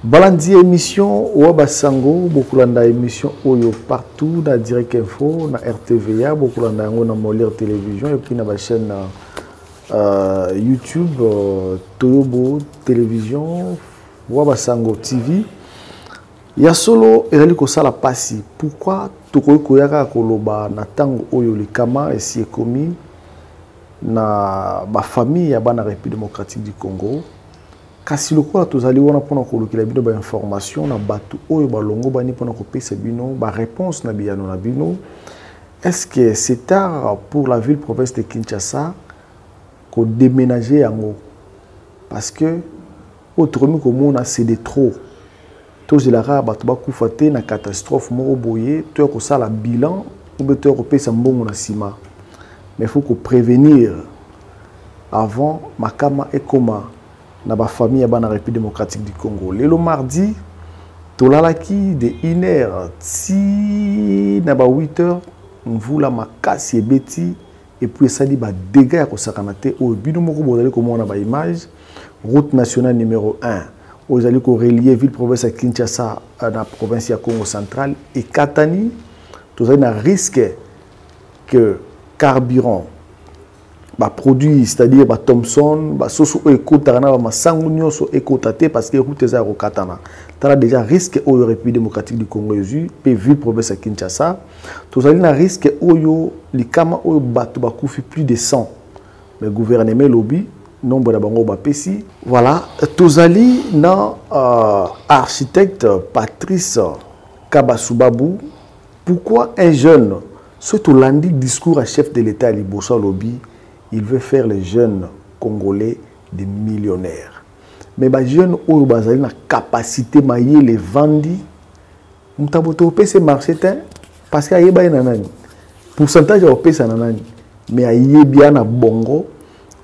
Balandi émission Wabasango, beaucoup émission Oyo partout, dans Direct Info, dans RTVA, beaucoup dans Molière Télévision et puis dans la chaîne YouTube, Toyobo Télévision, Wabasango TV. Il y a solo et la passi. Pourquoi Tokoy Koyaka Koloba na tango Oyo Likama et si commis na ba famille ya bana République démocratique du Congo. Kasi lokola tozali wana pona kolukila bino ba information na batu oyo balongo bani pona kopesa bino ba réponse na biyano na bino. Est-ce que c'est tard pour la ville province de Kinshasa ko déménager yango parce que autrement comme on a c'est de trop. Tous les rares batu ba kufate na catastrophe moko boye to ko sala bilan ou beto ko pesa mbongo na sima. Mais il faut qu'on prévenir avant makama et koma na ba famille ya bana République démocratique du Congo. Le mardi, tolalaki de 1h ti na ba 8h, mvula makasi ebeti et puis ça dit ba dégâts ya kosakana te o bino moko bozali komona ba image route nationale numéro 1 ozali ko relier ville province à Kinshasa na province ya Congo central et Katani tozali na risque que carburant ba produit c'est-à-dire ba Thomson ba soso ekotana ba masangu nyoso ekotate parce que route za rokatana tala déjà risque au République démocratique du Congo yezu pe ville province à Kinshasa tozali na risque oyo likama oyo bato ba kufi plus de 100 mais gouvernement lobby nombre da bango ba pesi voilà tozali na architecte Patrice Kabasubabou. Pourquoi un jeune surtout lundi discours à chef de l'État à Liboso lobby il veut faire les jeunes Congolais des millionnaires. Mais les jeunes ont une capacité de les vendre. Nous avons fait marché parce qu'il y a un pourcentage de pesa nanani. Mais il y a bien un bongo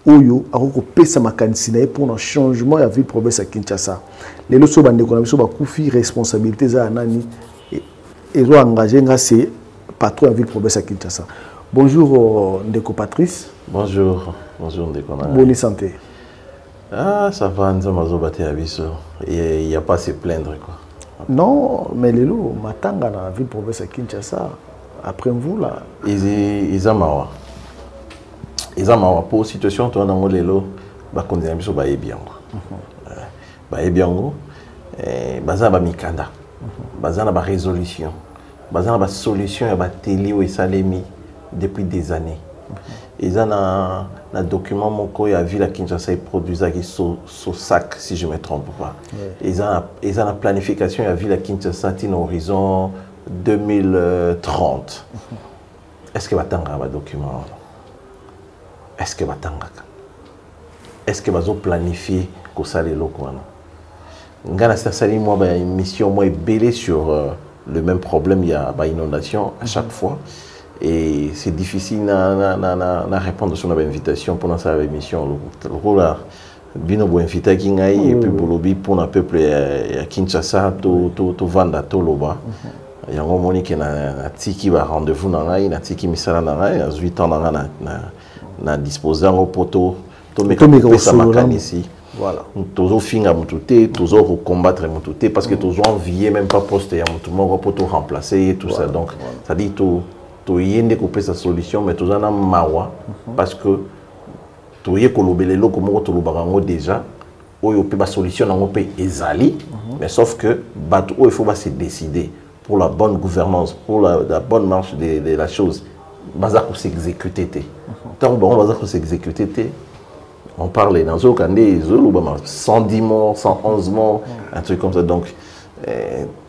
oyo a pesa makanisina pour un changement de la ville province à Kinshasa. Les lots sont bandés qu'on a ba kufi responsabilité za nani et ont engagé c'est patron de la ville province à Kinshasa. Bonjour Ndeko Patrice. Bonjour, bonjour Ndeko. Bonne santé. Ah, ça va, nous avons battu à Bisso. Il n'y a pas à se plaindre quoi. Non, mais les lots, Matanga dans la ville province à Kinshasa, après vous là. Ils ont mawa. Ils ont mawa pour situation toi dans les lots, bah qu'on dit Bisso bah bien. Bah bien go. Baza ba mikanda. Baza na ba résolution. Baza na ba solution ya ba télé ou salemi depuis des années. Ils ont un document moko ya ville à Kinshasa et produisait sur sac si je me trompe pas. Ils ont la planification ya ville à Kinshasa à horizon 2030. Est-ce que batanga ba document? Est-ce que batanga? Est-ce que bazo planifier ko sale lokwana? Ngana sali moi ba mission moi belé sur le même problème, il y a ba inondation à chaque fois. Et c'est difficile de répondre sur l'invitation pour notre émission. Le bino bo invité kingai et puis bolobi pour le peuple à Kinshasa to vanda to loba. Yango moni ke na tiki ba rendez-vous na ngai na tiki misala na ngai à 8 ans na disposer en poto to meko sa makani ici. Voilà. Toujours finga mututé, toujours combattre mututé parce que toujours envier même pas poste ya mutu moko poto remplacer tout ça. Donc ça dit tout tu yende couper sa solution mais tu en as mawa parce que tu y kolobele lo comme tu lobarango déjà oyo pe ba solution nango pe ezali mais sauf que bato il faut se décider pour la bonne gouvernance pour la bonne marche de la chose baza ko s'exécuter tant bon baza ko s'exécuter on parlait dans au kandé zolobama 110 morts 111 morts un truc comme ça donc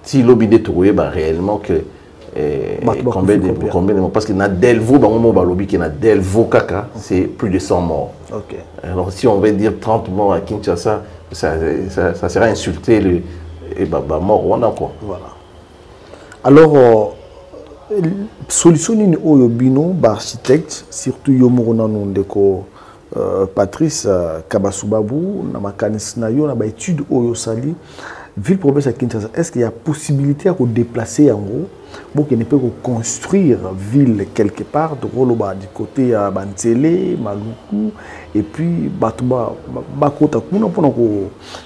si l'obide trouver bah réellement que combien de morts parce que na Delvo bango balobi que na Delvo kaka c'est plus de 100 morts. OK. Alors si on veut dire 30 morts à Kinshasa ça serait insulter le et bah mort on a quoi. Voilà. Alors solution ni oyo bino ba architecte surtout yo morona Ndeko Patrice Kabasubabou na makanisi na yo na ba étude oyo sali ville province à Kinshasa, est-ce qu'il y a possibilité de déplacer en gros pour qu'il ne peut construire ville quelque part du côté à Banzele, Maluku, et puis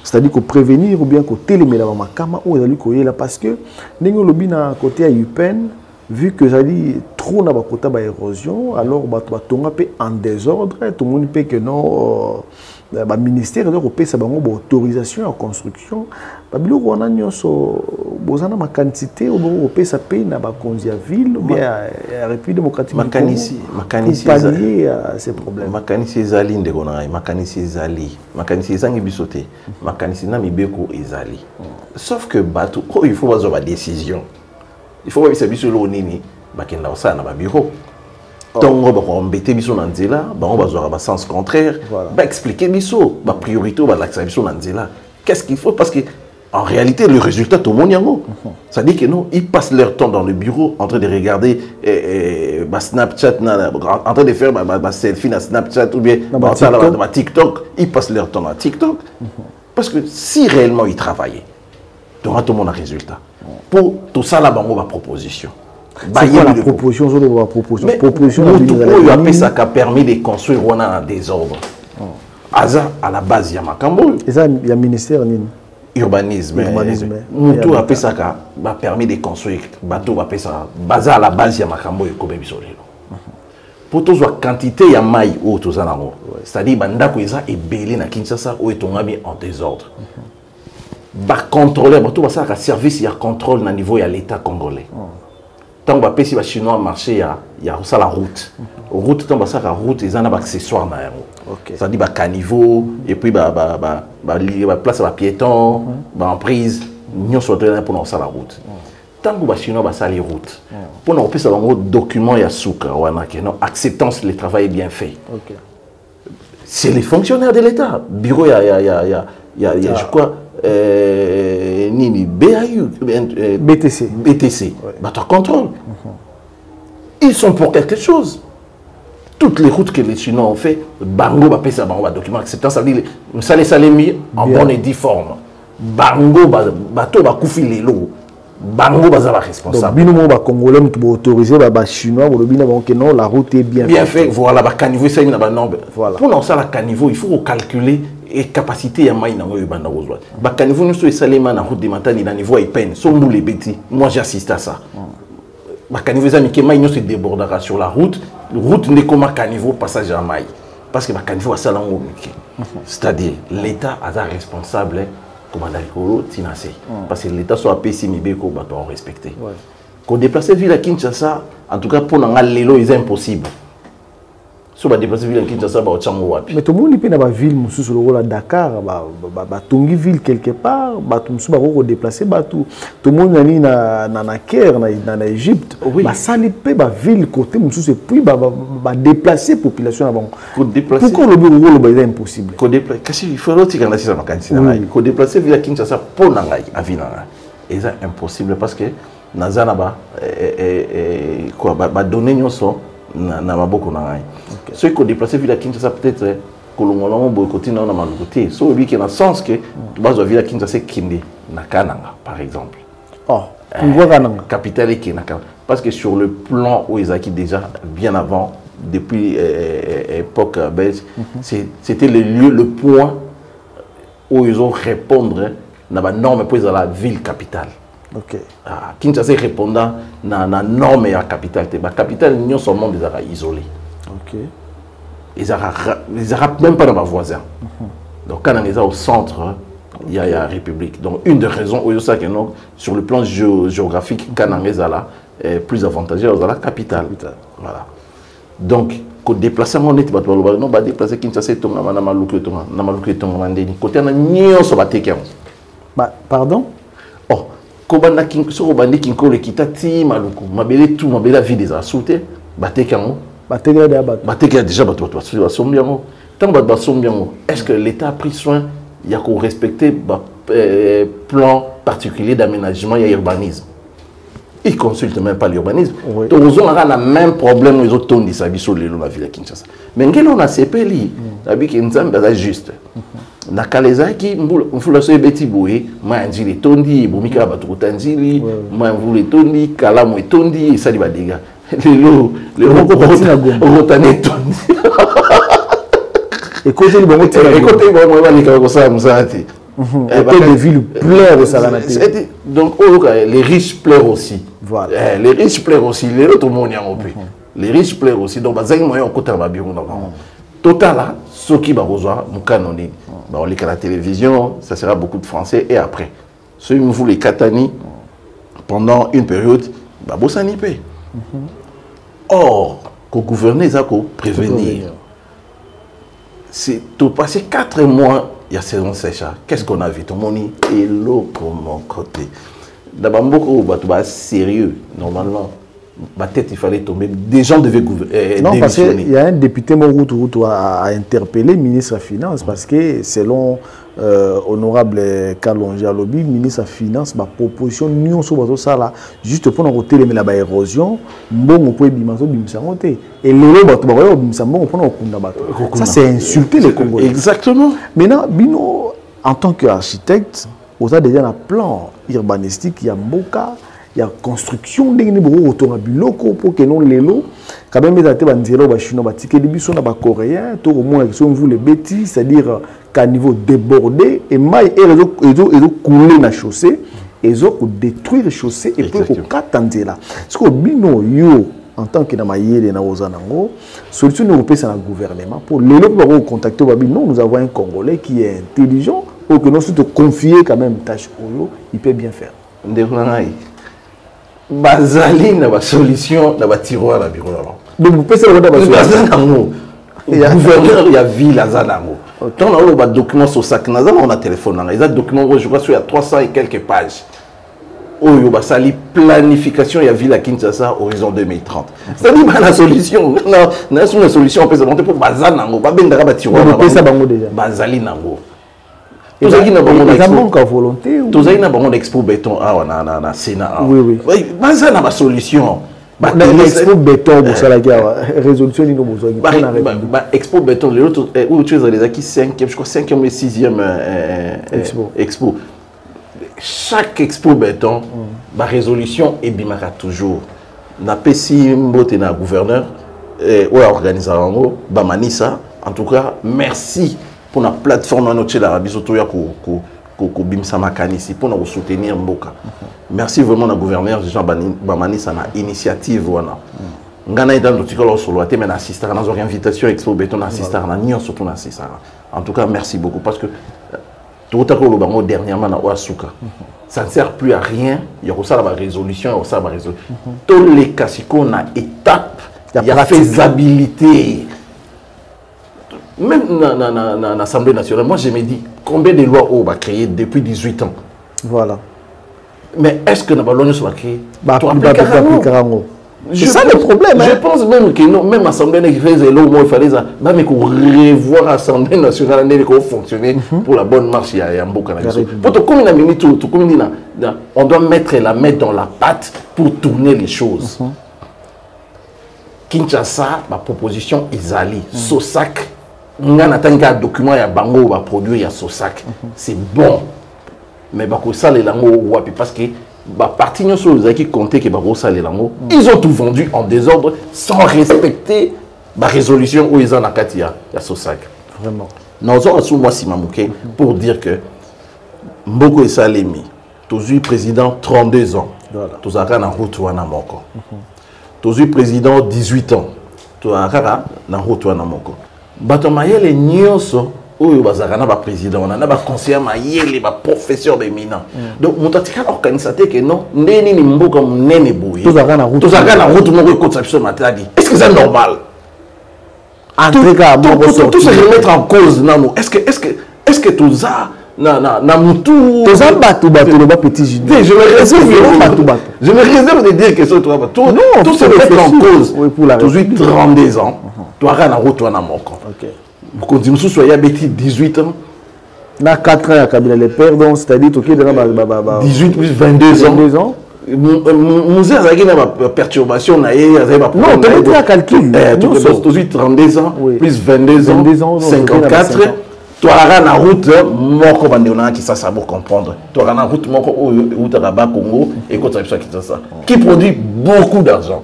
c'est-à-dire que prévenir ou bien que téléméla makama ou là parce que nous le côté à UPEN, vu que ça dit trop na bakota ba érosion, alors batonga pe en désordre, tout le monde peut que non le ministère doit payer sa autorisation en construction. Babilo on a nyonso bozana ma quantité ou payer sa paye na ba konzia ville ou bien République démocratique makanisi pallier à ces problèmes. Makanisi ezali ndeko na ngai, makanisi ezangi bisote, makanisi na mibeko ezali. Sauf que bato il faut avoir une décision. Il faut que ça soit le nini, bakenda ça na ba bureau. Tongo ba embêter biso na nzela, ba on bazwa ba sens contraire, ba expliquer biso, ba priorité ba l'accès biso na nzela. Qu'est-ce qu'il faut parce que en réalité le résultat tout le monde yango. Ça dit que non, ils passent leur temps dans le bureau en train de regarder ba Snapchat en train de faire ba selfie na Snapchat ou bien ba TikTok, ils passent leur temps dans TikTok. Parce que si réellement ils travaillaient, tout le monde a résultat. Pour tout ça, là, on a proposition. C'est quoi la proposition? Proposition ça a permis de construire on a un désordre. Aza, à la base, il y a Makambo. Et ça, il y a ministère urbanisme. Tout a permis de construire. Bateau a ça. Baza à la base, il y a Makambo et Kobe Bisolelo. Pour tous la quantité, il y a maille ou tout ça. C'est-à-dire, Bandako est belé na Kinshasa ou est en désordre. Contrôler, tout ça a service, il y a contrôle au niveau de l'État congolais. Tant que les Chinois marché, il y a la route. Route, tant que la route, ils ont des accessoires. Ça dit caniveau, et puis place à piéton, emprise, nous sommes pour nous la route. Tant que les Chinois ont les routes, pour nous faire un document, il y a soukra, acceptance, le travail est bien fait. C'est les fonctionnaires de l'État. Bureau, il y a je crois, Nini, BTC. Bateau contrôle. Ils sont pour quelque chose. Toutes les routes que les Chinois ont fait, Bango va payer ça, Bango va document acceptant, ça veut dire ça les mis en bonne et due forme. Bango bateau va couper les lots. Bango va être responsable. Donc, bino Congolais nous autoriser les Chinois pour que non la route est bien faite. Voilà, ba caniveau ça na ba nombre. Pour lancer la caniveau, il faut calculer et capacité ya mai na ngo banda kozwa. Ba caniveau nous so salema na route de Matani na niveau peine. So moule beti. Moi j'assiste à ça. Ba caniveau ça que mai nous se débordera sur la route. Route n'est comme caniveau passage à mai. Parce que ba caniveau ça là c'est-à-dire l'État a responsable commandant Tinasé. Parce que l'État soit PC Mibeko doit respecter. Qu'on déplace ville à Kinshasa, en tout cas pour nous, c'est impossible. Si on déplace ville à Kinshasa, mais tout le monde peut dans la ville, sur le rôle à Dakar, Tongi ville quelque part, tout le monde déplacer, tout le monde est dans Caire, dans l'Égypte, ça peut la ville côté, et puis déplacer la population. Pourquoi le bureau est impossible? Il faut que déplacer ville à Kinshasa pour nous, à ville. Et c'est impossible parce que Nazana va donner nos sons. Ceux qui ont déplacé ville à Kinshasa peut-être que l'on boycotté dans le côté. Sauf qu'il y a un sens que tu vas ville à Kinshasa Kinde Nakananga par exemple. Capitale Kinaka. Parce que sur le plan où ils acquis déjà bien avant, depuis l'époque belge, c'était le lieu, le point où ils ont répondre à la norme pour la ville capitale. Kinshasa répondant à la norme et à la capitale. La capitale, nous sommes isolés. Ils n'arrêtent même pas dans ma voisin. Donc quand on est au centre, il y a la République. Donc une des raisons où ça que non, sur le plan géographique, quand on est plus avantageux dans la capitale. Voilà. Donc quand déplacement on est non pas déplacer Kinshasa to na maluku to mandeni. Côté na nyo so bateke. Pardon? Oh, kobanda king so bandi king ko le kitati maluku. Mabele tout mabela vie des asouté bateke ngo. Bateke déjà bato sombiango. Tant bat sombiango. Est-ce que l'État a pris soin il y a qu'on respecter plan particulier d'aménagement et urbanisme? Ils ne consultent même pas l'urbanisme. Ils ont le même problème aux autres de sa vie sur la ville de Kinshasa. Mais quand on a CPLI, la vie qui est juste. nakaleza ki mfula so ebeti boye ma njili tondi bomika ba tukutanjili ma mvula tondi kalamu tondi esali ba dega lelo rotane tondi et côté bon nika ko sa mzati les villes pleurent ça la donc les riches pleurent aussi voilà les riches pleurent aussi les autres monde les riches pleurent aussi donc bazangi moyen ko tamba biro na total ce qui va rejoindre Moukanoni, on lit à la télévision, ça sera beaucoup de français et après. Ceux qui vous les Katani, pendant une période, bah, Bossani paye. Or, qu'au gouverner, ça qu'au prévenir. C'est tout passé 4 mois, il y a saison sèche. Qu'est-ce qu'on a vu? Tout le monde est l'eau pour mon côté. D'abord, beaucoup de sérieux, normalement. Ma tête, il fallait tomber. Des gens devaient gouverner. Non, parce qu'il y a un député Moroutou a interpellé le ministre des Finances parce que selon honorable Kalonji Alobi, ministre des Finances, ma proposition, nous sommes ça là, juste pour nous retirer la érosion, bon, on peut bimsangote. Et les ça c'est insulter les Congolais. Exactement. Maintenant, Bino, en tant qu'architecte, vous avez déjà un plan urbanistique, il y a Mboka. Il y a construction de biloko pour que non les lots quand même les athées banzelo ba chinois ba ticket de biso na ba coréen tout au moins si on vous les bêtises c'est-à-dire qu'à niveau débordé et maille et couler na chaussée et zo détruire les chaussées et puis ko katanzela ce que bino yo en tant que na mayele na ozanango solution nous repose à la gouvernement pour les lots pour contacter babi non nous avons un Congolais qui est intelligent pour que nous se confier quand même tâche oyo il peut bien faire bazali na ba solution na ba tiroir na bureau là. Donc vous pouvez savoir ba solution. Il y a gouverneur il y a ville azanango. Tant on a ba document sur sac na on a téléphone là. Les documents je crois qu'il y a 300 et quelques pages. Oh yo ba sali planification il y a ville à Kinshasa horizon 2030. Ça dit ba la solution. Non, na une solution on peut se monter pour bazanango ba bendaka ba tiroir. On peut ça bango déjà. Bazali nango. Tout ça qui n'a pas de volonté. Tout ça qui n'a pas d'expo béton na Sénat. Oui. Ça n'a pas de solution. L'expo béton, ça la résolution ni nos besoins. Expo béton, les autres, où tu es les acquis 5e, je crois 5e et 6e expo. Chaque expo béton, ma résolution est bimaka toujours. Na pesi mbote na gouverneur, ou organisateur, Bamanisa. En tout cas, merci. Pour la plateforme de l'Arabie Saoudite pour nous soutenir Mboka. Merci vraiment au gouverneur Jean Bamani ça initiative ngana ida ndotikolo solo ate mais assister à nos invitations expo béton assister à nion surtout assister. En tout cas merci beaucoup parce que tout à coup le bango dernièrement na Ouasuka ça ne sert plus à rien il y a ça la résolution il y a ça la résolution tous les cas qu'on a étape il y a faisabilité. Même dans l'Assemblée nationale, moi je me dis combien de lois on va créer depuis 18 ans. Voilà. Mais est-ce que nous va créer c'est ça le problème. Je pense même que non, même l'Assemblée nationale, il fallait revoir l'Assemblée nationale pour fonctionner pour la bonne marche. Il y a un beau canal. On doit mettre la main dans la pâte pour tourner les choses. Kinshasa, ma proposition, Isali, Sosac. On a un document, il y a bango, il y a produit, il y a Sosac. C'est bon. Mais ça les langues parce que parti qui comptait que ça les langues, ils ont tout vendu en désordre sans respecter la résolution où ils en ont il y a Sosac. Vraiment. Nous avons moi Simamouké pour dire que Mboko et Salemi, tous eu président 32 ans, tous à en route ou en amoko. Tous eu président 18 ans, tous à en route ou en amoko. Bato mayele nyonso oyo bazaka na ba président na ba conseiller mayele ba professeur éminent donc mutatika organisateur que non ndeni ni mboka munene boye tous à na route moko ekotsa biso matadi est-ce que c'est normal tout se remettre en cause nano est-ce que tout ça na mutu tout ça bato le ba petit junior je me réserve de dire que ça tout se remettre en cause toujours 32 ans toi na route na moko OK continue sous ya beti 18 ans na 4 ans ya Kabila les pères donc c'est-à-dire tout qui dans 18 plus 22 ans Moussa azaki na perturbation na ye azaki ba non tu as calcul toujours 32 ans plus 22 ans 54 toi la route moko bandona qui ça pour comprendre toi la route moko route à Rabat Congo et quand ça qui produit beaucoup d'argent.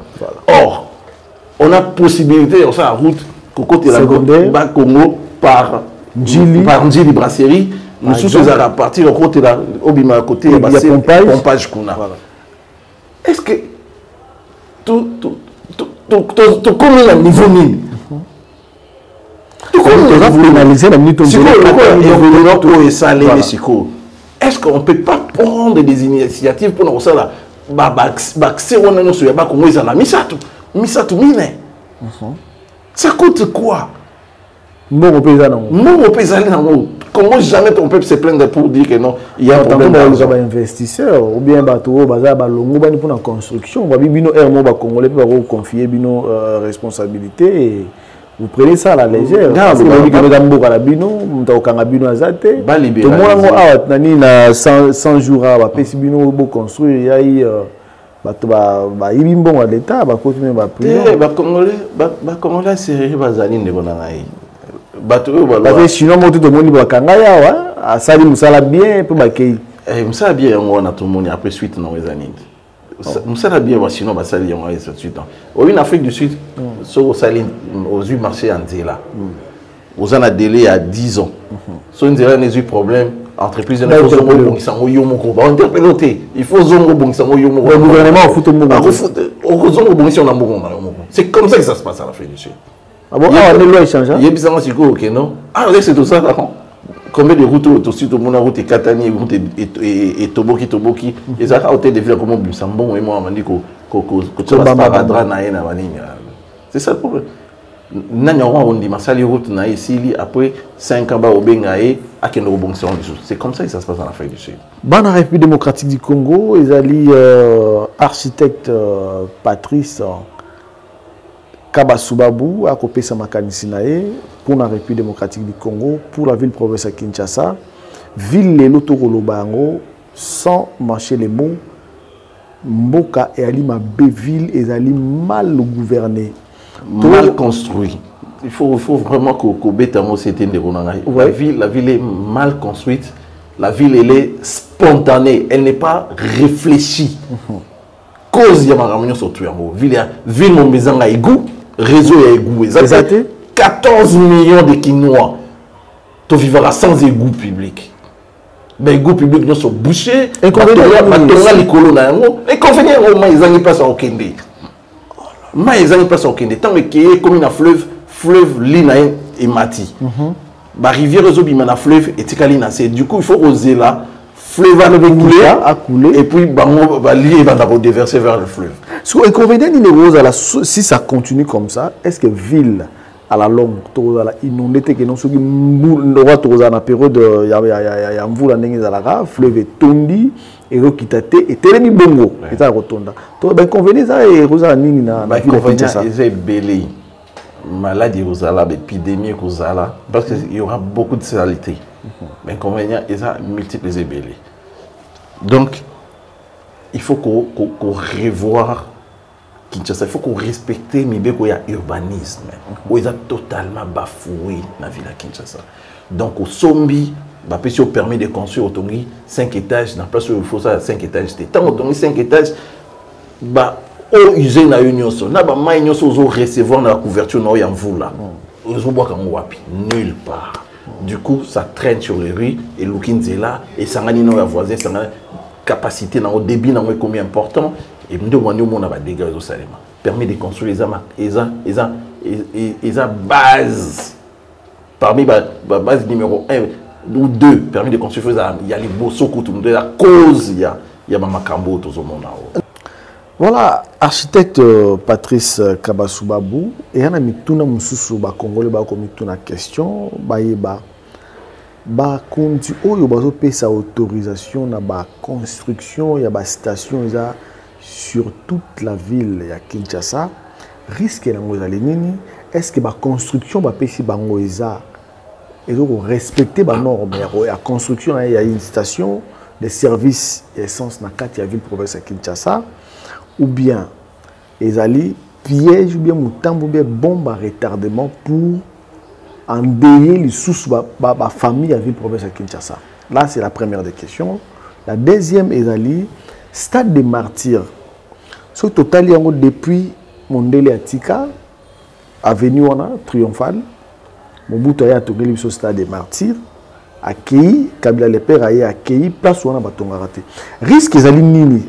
Or on a possibilité on la route côté la Rabat Congo par Ndjili brasserie nous sommes à partir côté là obima côté pompage kuna. Est-ce que tout comme le niveau mine est-ce qu'on ne peut pas prendre des initiatives pour nous faire ça coûte quoi? Comment jamais ton peuple se plaindre pour dire que non, il y a un problème d'argent. Investisseurs ou bien bateau bazar balongo bani pour la construction, ba bino ermo ba congolais peut ba confier bino responsabilité. Vous prenez ça à la légère. Parce que vous avez un peu de bino, vous avez un bino azate. Tout le monde a 100 jours à faire bino pour construire. Il y a eu un bon à l'État, bah continuer bah plus. Bah Congolais c'est bazali ne bonanaï. Sinon, tout le monde va kangaya, ah ça dit musala bien pour baquer. Musala bien on a tout le monde après suite dans les années. Musala bien sinon bah ça dit on a suite. Au Afrique du Sud, sur aux yeux marché en Zéla. Vous en a délai à 10 ans. Sur une Zéla n'a eu problème. Entreprise il faut zongo bon sango yomoko. Bah interpeller. Il faut zongo bon sango yomoko. Le gouvernement fout au monde. Au zongo bon si on a bon. C'est comme ça que ça se passe en Afrique du Sud. Ah bon, on est loin échange. Il y a bizarrement si ok non. Ah c'est tout ça là. Combien de routes au-dessus de mon route et Katani et Toboki et ça a été développé comme Boussambon et moi on m'a dit c'est ça le problème. On dit Massali route na ici après 5 ans au Bengaé à c'est comme ça que ça se passe en Afrique du Sud. Dans la République démocratique du Congo, ils allaient architecte Patrice Kabasubabou a copié sa makanisinae pour la République démocratique du Congo, pour la ville-province à Kinshasa, ville de l'Otokolobango, sans marcher les mots, Mboka et Alima Béville et Ali mal gouvernée. Mal construit. Il faut vraiment que Betamo c'était la ville est mal construite, la ville elle est spontanée, elle n'est pas réfléchie. Cause ya maramino sur Tuyambo, ville mon maison a égout. Réseau et égout. 14 millions de Quinois. Tu vivras sans égout public. Mais égout public nous sont bouchés. Et quand on a les colons, et quand on a ils n'ont pas au Kende. Mais ils n'ont pas au Kende. Tant que y comme une fleuve Lina et Mati. La rivière réseau bimana fleuve et Tikalina. Du coup il faut oser là. Fleuve va couler et puis lier va déverser vers le fleuve. Ce inconvénient si ça continue comme ça, est-ce que ville à la longue, inondée que non ce qui dans la période il y a mvula ndenge za fleuve est tondi et rokitate et telemi bongo et ça rotonda. To ben inconvénient ça et rosa nini na inconvénient c'est belé. Maladie rosala, épidémie rosala parce qu'il y aura beaucoup de saleté. Mais inconvénient et ça multiples ébélés. Donc il faut qu'on revoie Kinshasa, il faut qu'on respecte l'urbanisme. Où ils ont totalement bafoué la ville à Kinshasa. Donc au Sombi, il a permis de construire 5 étages, dans la place où il faut ça 5 étages. Tant que 5 étages, au usine na union so na ba mai nyonso zo recevoir na couverture na ya mvula. Ozo boka ngwapi nulle part. Du coup, ça traîne sur les rues et Lukinzela et Sangani no ya voisin Sangani capacité dans le débit dans combien important et nous demandons mon a dégâts au Salema permet de construire les base parmi base numéro 1 ou 2 permet de construire il y a les Bossoko tout de la cause il y a Makambo tout au monde. Voilà, architecte Patrice Kabasubabou, et il y a un mususu ba Congolais ba comme une question, konti oyo bazo pesa autorisation na ba construction ya ba station sur toute la ville ya Kinshasa, risque na ngo ezali nini? Est-ce que ba construction ba pesi bango eza respecter ba norme ya construction ya une station de service essence na kati ya ville province ya Kinshasa? Ou bien ezali piège ou bien mutambo bien bombe à retardement pour endeuiller les sous la famille avec province à Kinshasa. Là, c'est la première des questions. La deuxième est le stade des martyrs. Ce total, depuis Mondele Atika, avenue triomphale, Mobutu a tourné le stade des martyrs, accueilli, Kabila le père a accueilli, place où on a raté. Risque est nini.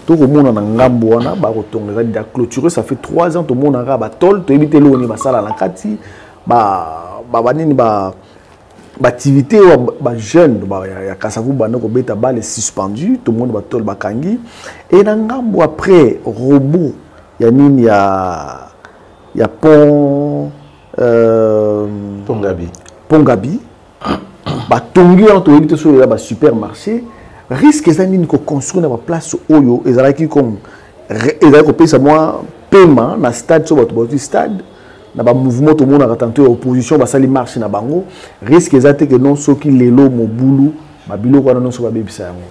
Tout le monde a ngambo wana ba rotonga da clôturer ça fait 3 ans tout le monde a ba tol to éviter l'eau ni ba sala la kati ba nini ba activité ba jeune ba ya kasavu bana ko beta ba les suspendu tout le monde ba tol ba kangi et na ngambo après robot ya nini ya pont Pongabi ba tongi en to éviter sur ba supermarché. Risque de construire une place oyo ezalaki comme ezalaki kopesa moi paiement na stade so bato stade na ba mouvement tout monde a tenté opposition basali marche na bango risque ezate que non soki lelo mobulu ba biloko na non so ba bebisa yango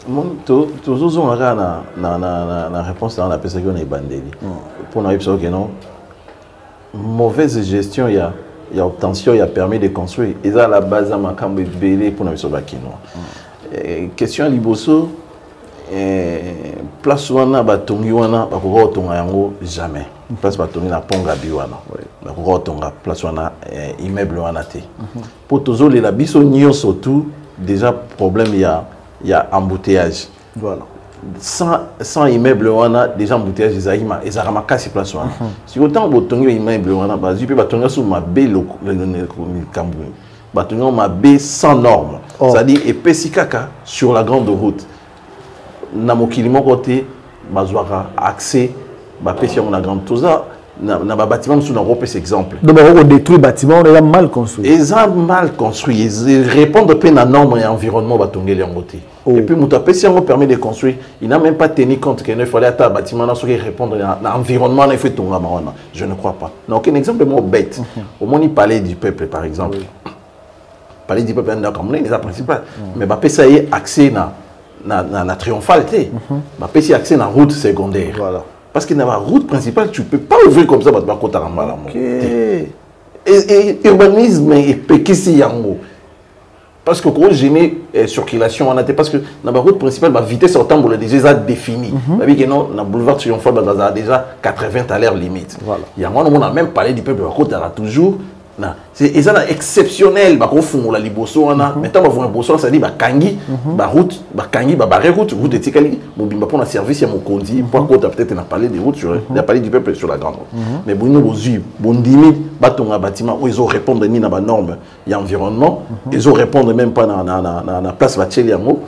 mon to zo na réponse dans la personne qui on est bandeli pour na yebisa que non mauvaise gestion il y a obtention il y a permis de construire eza la base à makambo belé pour na biso ba kino. Question liboso place wana batongi wana bakoka otonga yango jamais place batongi na Pongabi wana bakoka otonga place wana immeuble wana te pour tozolela biso nyonso tout déjà problème il y a embouteillage voilà sans immeuble wana déjà embouteillage ezaka makasi place wana si autant botongi immeuble wana bazwi pe batonga sur mabe le kambu batongi mabe sans norme. C'est-à-dire epesi kaka sur la grande route. Na mokili moko te bazwaka accès ba pesi na grande toza na ba bâtiment sous na repes exemple. Donc on détruit bâtiment on est mal construit. Ils ont mal construit, ils répondent peu na norme et environnement ba tongeli en côté. Et puis muta pesi on permet de construire, il n'a même pas tenu compte qu'il fallait à bâtiment na so répondre à environnement na fait tonga marona. Je ne crois pas. Donc un exemple mo bête. Au moins il parlait du peuple par exemple. Palais du peuple c'est la principale mais bah ça y est accès na triomphalité bah y accès na route secondaire voilà parce que dans la route principale tu peux pas ouvrir comme ça bah côté et urbanisme et pekisi yango parce que quand gêner circulation on a parce que dans la route principale la vitesse autant déjà définie bah que non na boulevard triomphal bah déjà 80 à l'heure limite voilà il y a on a même parlé du peuple à côté toujours. C'est exceptionnel ba ko fungola liboso wana maintenant ba vont boso ça dit ba kangi ba route route de tikali mobimba pour la service ya mokondi pour côté peut-être na parler des routes sur na parler du peuple sur la grande route mais bonno bozu bondimi batonga bâtiment où ils ont répondre ni na ba norme ya environnement ils ont répondre même pas na place bacheli yango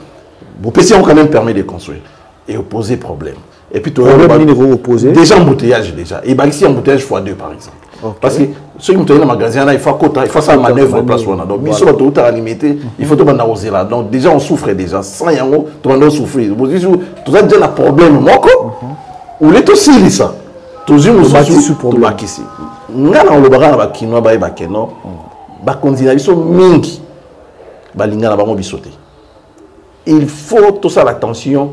bo pesi on quand même permet de construire et opposer problème et puis déjà embouteillage déjà et bah ici embouteillage x2 par exemple. Parce que ceux qui ont dans le magasin, il faut ça manœuvre place. Donc, ils sont tout à limiter, il faut tout oser là. Donc, déjà, on souffre déjà. Sans yango, tout le monde souffre. Tout ça, déjà, le problème, ou les aussi, ça. Tout le monde souffre. Tout le monde ici. Nous avons le baran à Bakino, Bakeno, Bakondina, ils sont mingi. Balinga, Bamobisote. Il faut tout ça, l'attention.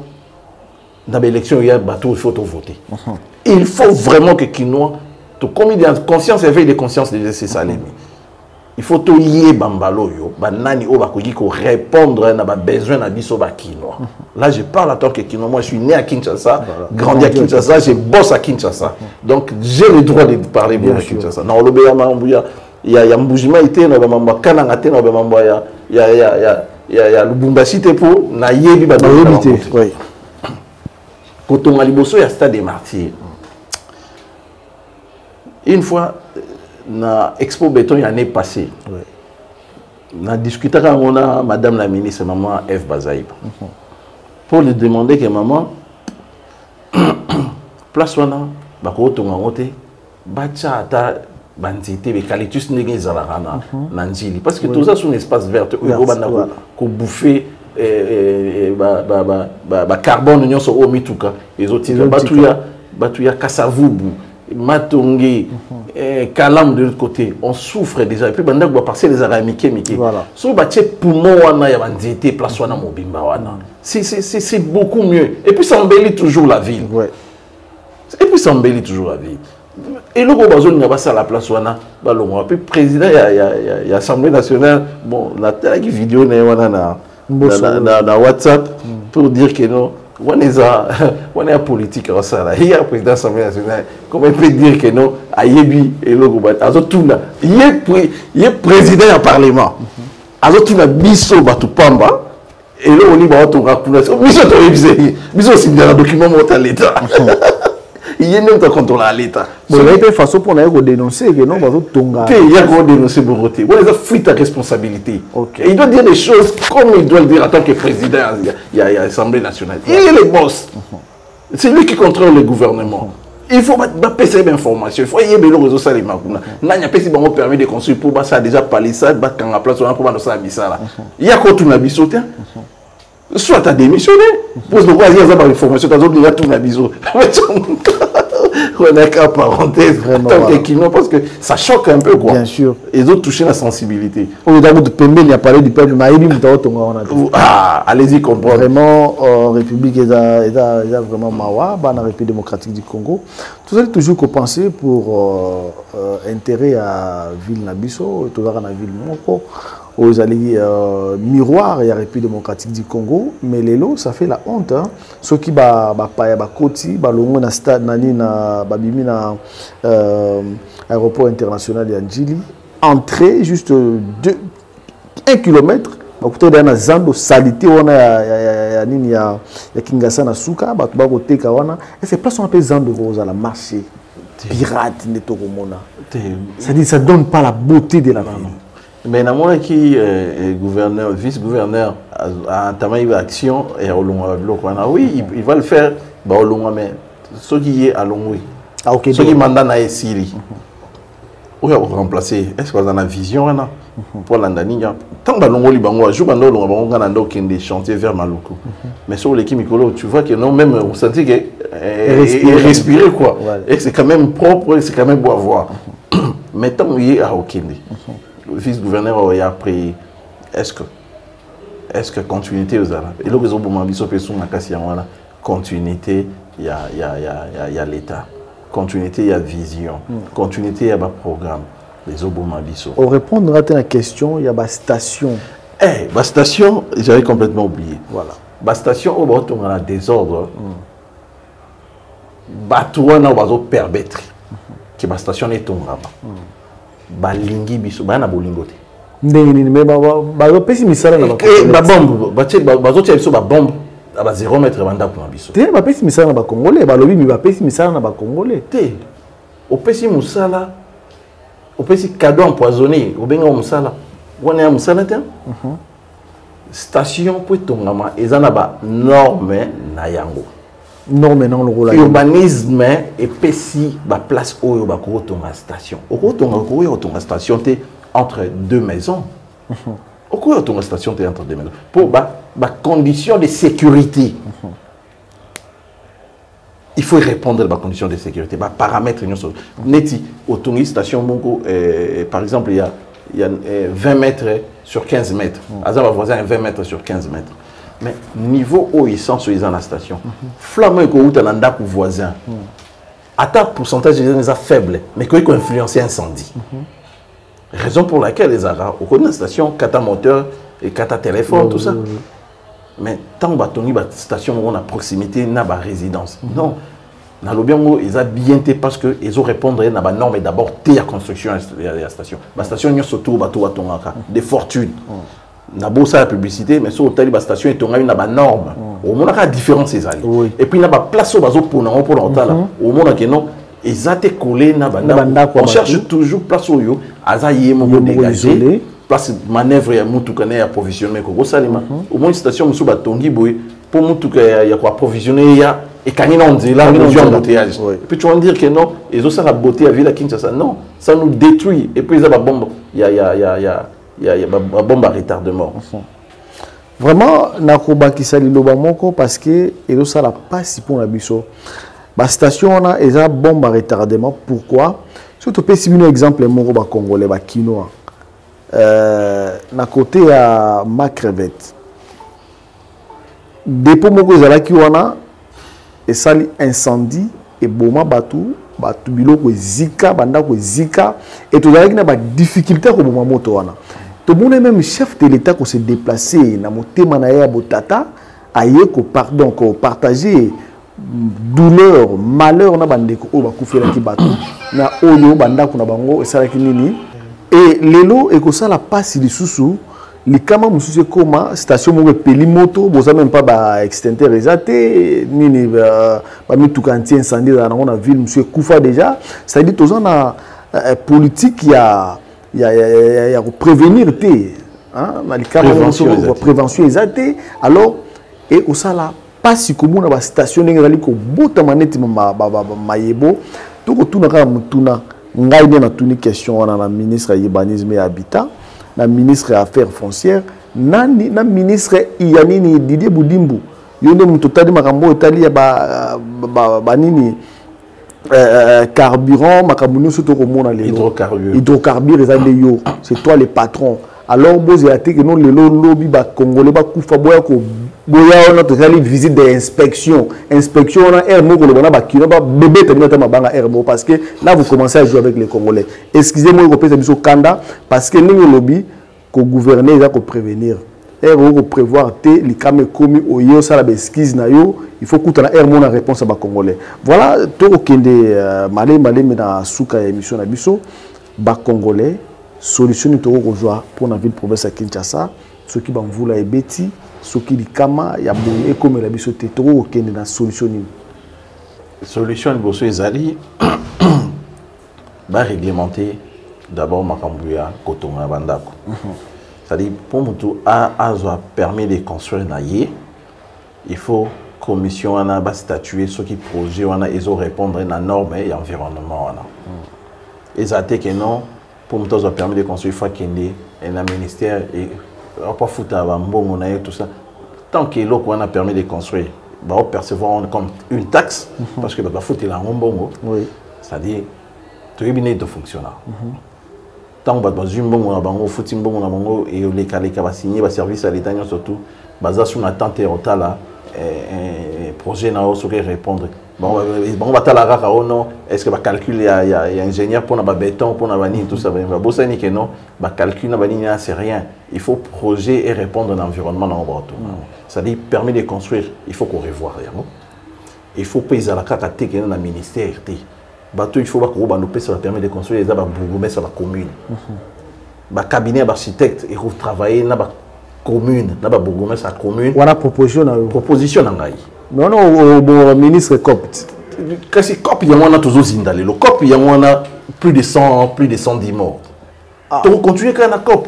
Dans l'élection, il faut tout voter. Il faut vraiment que Kinois. Comme il y a conscience, éveil de conscience, c'est ça. Il faut tout lier Bambalo, Banani, Obakogi, pour répondre à nos besoins à Biso Bakino. Là, je parle en tant que Kino. Moi, je suis né à Kinshasa, grandi à Kinshasa, je bosse à Kinshasa. Donc, j'ai le droit de parler bien à Kinshasa. Non, il y a Mboujima, il y a Kanangate, il y a Lubumbashi, pour Nayebi, oui. Quand on a liboso, il y a Stade des Martyrs. Une fois, na Expo Béton, l'année passée, on a discuté avec Madame la ministre, Maman F. Bazaïb, pour lui demander que maman, place wana, bako tonga ngote, bacha ata bandité, bekalitus nege zalarana, nanjili, parce que tout ça c'est un espace vert, ko bouffer carbone union so o mituka, les autres batuya kasavubu. Matongi, Kalam de l'autre côté, on souffre déjà. Et puis, on va passer les aramiques. Voilà. Si on va poumon, on a des place, on a mobimba. C'est beaucoup mieux. Et puis, ça embellit toujours la ville. Ouais. Et puis, ça embellit toujours la ville. Et le gros n'a pas ça à la place wana balongo puis président il y a Assemblée nationale bon la telle vidéo na WhatsApp pour dire que non on est politique à ça là il y a président de l'Assemblée nationale comment il peut dire que non ayebi et le gros azo tout là il est président du parlement azo tout na biso batu pamba et là on y va tout rakuna biso aussi dans le document montant l'état il y a même contrôle à l'État. Bon, il y a une façon pour nous dénoncer que non, il y a qu'on dénoncer pour voter. On les a fuit ta responsabilité. Et il doit dire les choses comme il doit le dire en tant que président. Il y a l'Assemblée nationale. Il est le boss. C'est lui qui contrôle le gouvernement. Il faut passer l'information. Il faut y aller les réseaux sociaux. Il n'y a pas de permis de construire pour ça déjà palissade, quand la place pour ça là. Il y a quoi tout na bisoté. Soit tu as démissionné. Pour ce qu'il y a des informations, tu as déjà tout na biso. On est qu'à parenthèse, parce que ça choque un peu quoi. Bien sûr. Et d'autres toucher la sensibilité. On a parlé du peuple, allez-y comprendre. Vraiment, République est vraiment mawa, la République démocratique du Congo. Tout ça toujours qu'on pensait pour intérêt à ville Nabiso, tout dans la ville Moko. Aux alliés miroir et la République démocratique du Congo, mais les lots, ça fait la honte. Hein. Ceux qui koti, longo na stade nani na babimi na aéroport international de Njili, entrer juste 1 kilomètre. Bakuta dans zando salité on a nini ya Kinshasa na suka batu ba koteka wana et c'est place on appelle zando rose à la marché pirate netoromona. Ça dit ça donne pas la beauté de la ville. Mais dans qui gouverneur, vice-gouverneur a entamé une action et oui, il va le faire, mais ce qui est à Longwe, ce qui mandat na Syrie, où il remplacer, est-ce qu'on a une vision pour l'Andania? Tant que Longoli bango, je bango Longoli bango na des chantiers vers Maluku, mais sur l'équipe Mikolo, tu vois que non même on sentit que respirer quoi, et c'est quand même propre, c'est quand même beau à voir. Mais tant qu'il est à Okende. Le vice-gouverneur a pris est-ce que continuité aux Arabes et là ils ont besoin de continuité il y a l'État continuité il y a vision continuité il y a un programme les oboma biso au répondre à la question il y a la station la station j'avais complètement oublié voilà la station au bord on a désordre batouana on va permettre que la station est tombée balingi biso bana bolingote ndenge mais ba pesi misala na ba bombe ba zoti biso ba bombe ba 0 mètre banda pour biso te ba pesi misala na ba congolais ba lobi mi ba pesi misala na ba congolais te o pesi musala o pesi cadeau empoisonné o benga musala wana ya musala te station pour tongama ezana ba norme na yango non mais non le rôle urbanisme et pesi ba place oyo ba ko tonga station o ko tonga station te entre deux maisons o ko tonga station te entre deux maisons pour ba condition de sécurité il faut répondre à la condition de sécurité ba paramètres neti o tonga station mongo par exemple il y a 20 mètres sur 15 mètres azaba voisin 20 mètres sur 15 mètres. Mais niveau où ils sont sur la station, flamme et qu'on a un voisin. À ta pourcentage de gens faible, mais qu'on a influencé incendie. Raison pour laquelle les Arabes, au cours de la station, kata moteur et kata téléphone, tout ça. Mais tant que la station on a proximité, n'a pas résidence. Non. Dans le bien ils ont bien été parce que ils ont répondu à la norme et d'abord la construction de la station. La station ils surtout des fortunes. Na bossa la publicité mais sur la station est une norme au monde a différence ces années et puis na ba place au bazo pour na pour longtemps au monde que non ils été collé na banda on cherche toujours place au yo azaye mo dégager place manœuvre ya mutu kana ya provisionner ko salima au moins station musu batongi boy pour mutu ya ko approvisionner ya et quand on dit là on a embouteillage et puis tu vas dire que non ils ont ça la beauté à ville à Kinshasa non ça nous détruit et puis ça va bombe il y a une bombe à retardement. Vraiment, nakoba kisali loba moko parce que et ça la passe pour la biso. La station on a une bombe à retardement. Pourquoi? Surtout si un exemple moko ba congolais ba quinoa. Na côté à ma crevette. Dépôt moko ezala ki wana et sali incendie et boma batou bato biloko ezika bandako ezika et tozalaki na ba difficulté ko boma moto wana to mona même chef de l'état ko se déplacer na motema na ya botata aye ko pardon ko partager douleur malheur na bandeko o bakufela ki bato na oyo bandako na bango esalaki nini et lelo ekosala pasi lisusu likama mususu koma station moko peli moto boza même pas ba extincteur ezate nini ba mituka anti incendie dans la ville mususu kufa déjà ça dit tozana na politique ya prévenir té hein na likama prévention ezate alors et osala pasi komuna ba station ngeli ko bota maneti mayebo to ko tuna ka mutuna ngai bien na tuni question wana na ministre ya urbanisme et habitat na ministre des Affaires foncières, na ministre Yanini Didier Boudimbu. Yonde mutotali makambo etali ya nini carburant makambo soto komona les hydrocarbures yo. C'est toi le patron. Alors boze ate que non le lobby ba congolais ba kufa boya ko boya on a totali visite d'inspection. Inspection on a air moko le bona ba kilo ba bébé tamina ta mabanga air mo parce que là vous commencez à jouer avec les Congolais. Excusez-moi ko pesa biso kanda parce que nous lobby ko gouverner ils a ko prévenir. Air ko prévoir te li kame komi oyo sala ba excuse na yo, il faut kutana air mo na réponse ba Congolais. Voilà to kende malé na suka émission na biso ba Congolais solution ni toko kozwa pour la ville province à Kinshasa ceux qui banvula ebeti ceux qui likama ya boye comme la biso te toko kende na solution ni boso ezali ba réglementer d'abord makambuya kotonga bandako c'est-à-dire pour mutu azwa permis de construire na ye il faut commission wana ba statuer ceux qui projet wana ils ont répondre na normes et environnement wana ezate que non pour nous avoir permis de construire fois qu'il y a un ministère et pas foutre à bon tout ça tant que l'eau qu'on a permis de construire on percevoir comme une taxe parce que bah foutre là un bon c'est-à-dire tout est bien de fonctionner tant que bah une bon on a bango foutre une bon on a bango et les cas va signer va service à l'État surtout basé sur une attente et là un projet n'a pas répondre. Bon, on va t'aller oh non, est-ce que va calculer il y a ingénieur pour na béton pour na vanille tout ça va bosser ni que non, va calculer na vanille c'est rien. Il faut projet et répondre à l'environnement dans le ça dit permet de construire, il faut qu'on revoie il faut payer à la carte que dans le ministère bateau il faut pas qu'on nous paye sur la permis de construire les bourgmestre sur la commune. Ba cabinet d'architecte et faut travailler na ba commune, na ba bourgmestre à commune. Voilà proposition na ngai. Non, non, au ministre COP. Kasi COP, il y a toujours zindalé. Le COP, il y a plus de 110 morts. Donc, continuer quand la COP.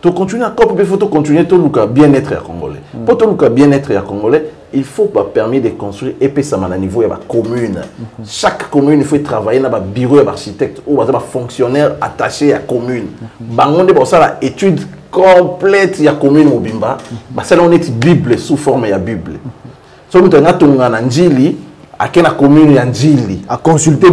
Donc, continuer la COP, il faut continuer tout le bien-être à Congolais. Pour tout le bien-être à Congolais, il faut permettre de construire et puis ça à niveau de la commune. Chaque commune, il faut travailler dans un bureau d'architecte ou un fonctionnaire attaché à la commune. Bangon de ça, étude complète ya commune mobimba ba ça on est bible sous forme ya bible so mutu ngatunga na njili akena commune ya njili à consulter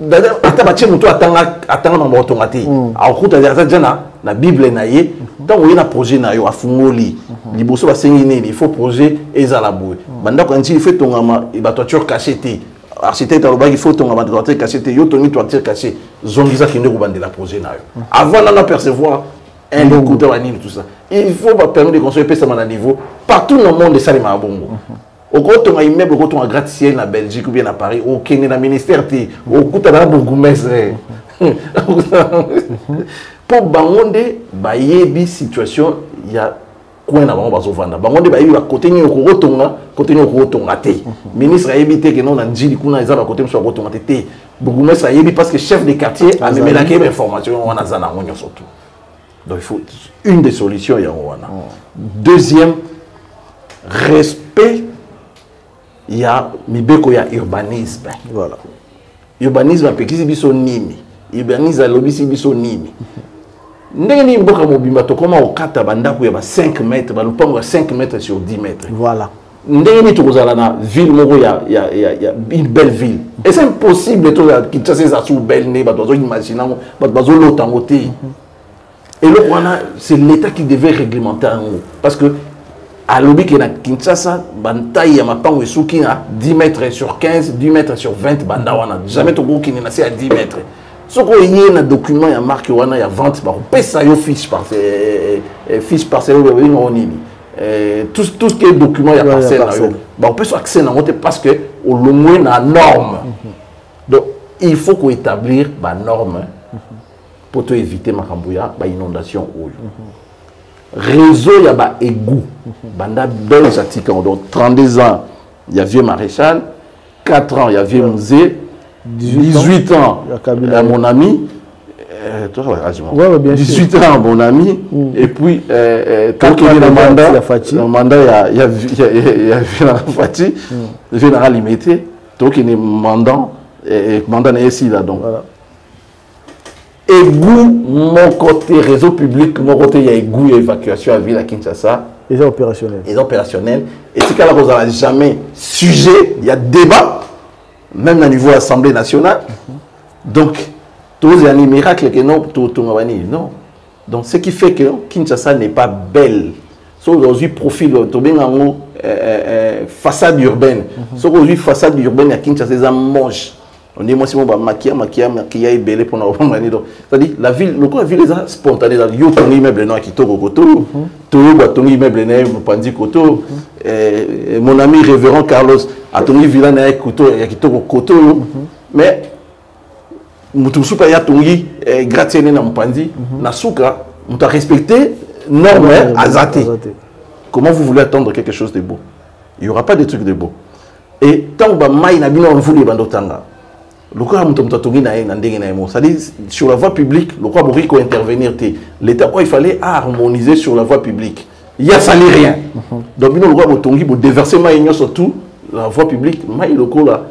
d'ailleurs ata ba mutu atanga na motonga ti a okuta ya jana na bible na ye donc il y a projet na yo afungoli liboso ba sengi nini il faut projet ezala boy banda ko njili fait tongama ba toiture cachée architecte il faut tonga ba toiture cachée yo tongi toiture cachée zongiza kinde ko bandela projet na yo avant d'en apercevoir un écouteur tout ça il faut permettre de construire ça à niveau partout dans le monde ça les mabongo au côté on a immeuble au côté on a gratte-ciel na Belgique ou bien à Paris au Kenya na ministère ti au côté na bourgmestre pour bangonde ba yebi situation il y a coin na bango bazovanda bangonde ba yebi ba côté ni ko tonga te ministre yebi te que non na njili kuna eza ba côté so ko tonga te bourgmestre yebi parce que chef de quartier a même la information on a za na ngonyo surtout. Donc il faut une des solutions il y a deuxième respect il y a mibeko ya urbanisme voilà urbanisme pekisi biso nini urbanisme lobisi biso nini ndenge ni mboka mobimba to koma okata bandako ya ba 5 mètres ba lupango ya 5 mètres sur 10 mètres voilà ndenge ni tokozala na ville moko ya une belle ville et c'est impossible to Kinshasa za sous belle ne ba dozo imaginer ba dozo lotango te. Et là, c'est l'État qui devait réglementer en haut. Parce que alobi ke na Kinshasa bantai ya mapango esuki na 10 mètres sur 15 10 mètres sur 20 banda wana jamais tokoki na se à 10 mètres soko yé na document ya marque wana ya vente ba pesa yo fiche parcelle ou nini tout ce qui est document ya parcelle na yo ba on peut accès na ngote parce que au lomwe na norme donc il faut qu'on établir ba norme pour te éviter makambuya ba inondation oyo réseau il y a ba égout banda belle jatika donc 32 ans il y a vieux maréchal 4 ans il y a vieux musée 18 ans à mon ami ouais, bien 18 ans à mon ami et puis le mandat il y a Fati général limité donc il est mandat n'a ici là donc voilà. Égout, mon côté réseau public, mon côté il y a égout et évacuation à ville à Kinshasa. Ils sont opérationnels. Ils sont opérationnels. Et c'est qu'à la cause jamais sujet, il y a débat, même au niveau de l'Assemblée nationale. Donc, tous les miracles que non, non. Donc, ce qui fait que Kinshasa n'est pas belle. C'est aujourd'hui profil, façade urbaine. C'est aujourd'hui façade urbaine à Kinshasa, c'est moche. On dit moi si on va maquiller belé pour nous c'est-à-dire la ville le ville est spontanée yo ton immeuble non qui toko koto to ba ton immeuble na pandi koto mon ami révérend Carlos a ton villa na koto ya kitoko koto mais mutu supa ya tongi gratienne na mpandi na suka mutu respecter norme azate. Comment vous voulez attendre quelque chose de beau? Il y aura pas de trucs de beau. Et tant ba mai na bino on voulait bandotanga. Sur la voie publique, le roi Morico intervenir. L'État, il fallait harmoniser sur la voie publique. Il n'y a sali rien. Donc, le roi Motongi, pour déverser maïgno surtout la voie publique, maï le là,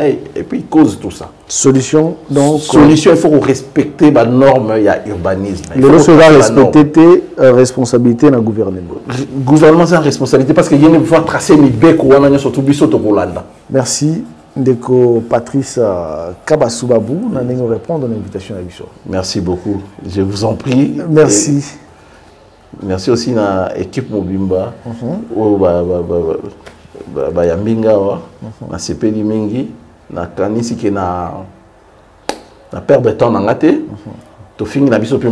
et puis il cause tout ça. Solution, donc. Solution, il faut respecter la norme, il y a urbanisme. Il faut respecter tes responsabilités dans le gouvernement. Le gouvernement, c'est une responsabilité parce qu'il y a une voie tracée, mais il surtout merci. Ndeko Patrice Kabasubabou, nous allons répondre à l'invitation à Bissau. Merci beaucoup, je vous en prie. Merci. Merci aussi à l'équipe Mobimba, à Yambinga, à Sepeli Mingi, à Kanisi qui na perte de temps dans la tête. Tu finis la Bissau puis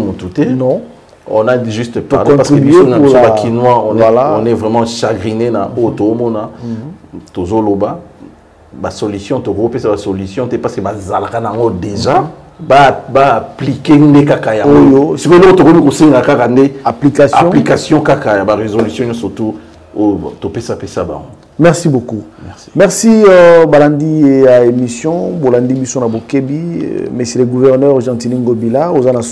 non. On a juste parlé parce que on est vraiment chagriné dans l'automne, Tozoloba. La solution, tu repères la solution, tu passes déjà, appliquer les kakaya. Si vous voulez, application kakaya, résolution surtout, tu peux ça. Merci beaucoup. Merci Balandi et émission, Bolandi Mission na Bokebi, monsieur le gouverneur Gentili Ngobila, aux ana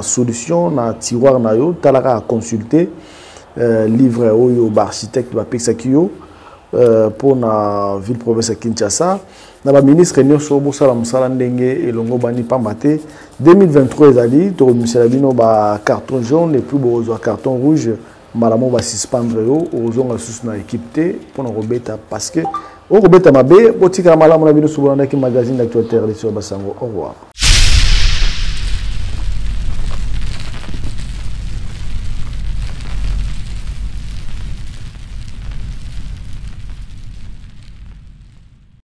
solution na tiroir na yo, talaka à consulter livre oyo architecte ba Pexakio. Pour la ville province de Kinshasa, la ministre Nyoso Bosala Moussala Ndenge et Longo Bani Pambate 2023 ezali to monsieur Labino ba carton jaune et plus beau carton rouge malamo va suspendre yo ozonga sous na équipe te pour na robeta parce que au robeta mabe botika malamu na bino subana ki magazine d'actualité sur Basango. Au revoir.